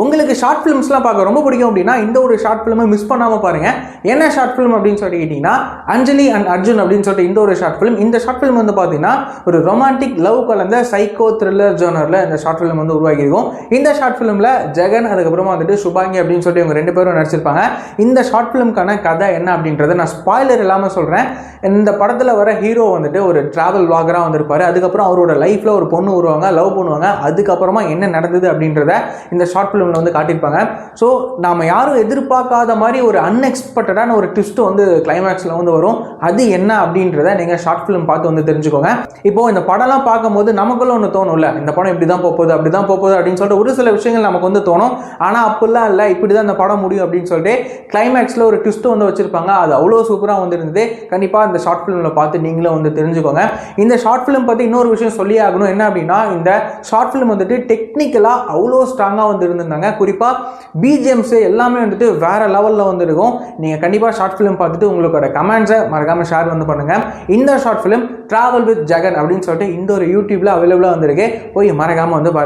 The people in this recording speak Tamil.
உங்களுக்கு ஷார்ட் ஃபிலிம்ஸ்லாம் பார்க்க ரொம்ப பிடிக்கும் அப்படின்னா இந்த ஒரு ஷார்ட் ஃபிலிமை மிஸ் பண்ணாமல் பாருங்கள். என்ன ஷார்ட் ஃபிலிம் அப்படின்னு சொல்லிட்டு கேட்டிங்கன்னா அஞ்சலி அண்ட் அர்ஜுன் அப்படின்னு சொல்லிட்டு இந்த ஒரு ஷார்ட் ஃபிலிம். இந்த ஷார்ட் ஃபிலிம் வந்து பார்த்தீங்கன்னா ஒரு ரொமான்டிக் லவ் கலந்த சைக்கோ த்ரில்லர் ஜோனரில் இந்த ஷார்ட் ஃபிலிம் வந்து உருவாக்கியிருக்கும். இந்த ஷார்ட் ஃபிலிமில் ஜெகன் அதுக்கப்புறமா வந்துட்டு சுபாங்கி அப்படின்னு சொல்லிட்டு இவங்க 2 பேரும் நடிச்சிருப்பாங்க. இந்த ஷார்ட் ஃபிலிம்க்கான கதை என்ன அப்படின்றத நான் ஸ்பாய்லர் இல்லாமல் சொல்கிறேன். இந்த படத்தில் வர ஹீரோ வந்துட்டு ஒரு ட்ராவல் வாகராக வந்திருப்பாரு. அதுக்கப்புறம் அவரோட லைஃப்பில் ஒரு பொண்ணு வருவாங்க, லவ் பண்ணுவாங்க. அதுக்கப்புறமா என்ன நடந்தது அப்படின்றத இந்த ஷார்ட் ஃபிலிமில் வந்து காட்டியிருப்பாங்க. ஸோ நாம் யாரும் எதிர்பார்க்காத மாதிரி ஒரு அன்எக்ஸ்பெக்டடான ஒரு ட்விஸ்ட் வந்து கிளைமேக்ஸில் வந்து வரும். அது என்ன அப்படின்றத நீங்கள் ஷார்ட் ஃபிலிம் பார்த்து வந்து தெரிஞ்சுக்கோங்க. இப்போது இந்த படம்லாம் பார்க்கும்போது நமக்குள்ள ஒன்று தோணும்ல, இந்த படம் இப்படி தான் போகுது அப்படி தான் போகுது அப்படின்னு சொல்லிட்டு ஒரு சில விஷயங்கள் நமக்கு வந்து தோணும். ஆனால் அப்படிலாம் இல்லை, இப்படி தான் இந்த படம் முடியும் அப்படின்னு சொல்லிட்டு கிளைமேக்ஸில் ஒரு ட்விஸ்ட் வந்து வச்சிருப்பாங்க. அது அவ்வளோ சூப்பராக வந்து இருந்தது. கண்டிப்பாக இந்த ஷார்ட் ஃபிலிமில் பார்த்து நீங்களும் வந்து தெரிஞ்சுக்கோங்க. இந்த ஷார்ட் ஃபிலிம் பற்றி இன்னொரு விஷயம் சொல்லி ஆகணும். என்ன அப்படின்னா இந்த ஷார்ட் ஃபிலிம் வந்துட்டு டெக்னிக்கலாக அவ்வளோ ஸ்ட்ராங்காக வந்து இருந்திருந்தாங்க. குறிப்பாக பிஜிஎம்ஸ் எல்லாமே வந்துட்டு வேற லெவலில் வந்து இருக்கும். நீங்கள் கண்டிப்பாக ஷார்ட் ஃபிலிம் பார்த்துட்டு உங்களோட கமெண்ட்ஸை மறக்காமல் ஷேர் வந்து பண்ணுங்கள். இந்த short film travel with Jagan அப்படின்னு சொல்லிட்டு இந்த ஒரு யூடியூப்ல அவைலபிளாக வந்திருக்கு. போய் மறக்காமல் வந்து பாருங்கள்.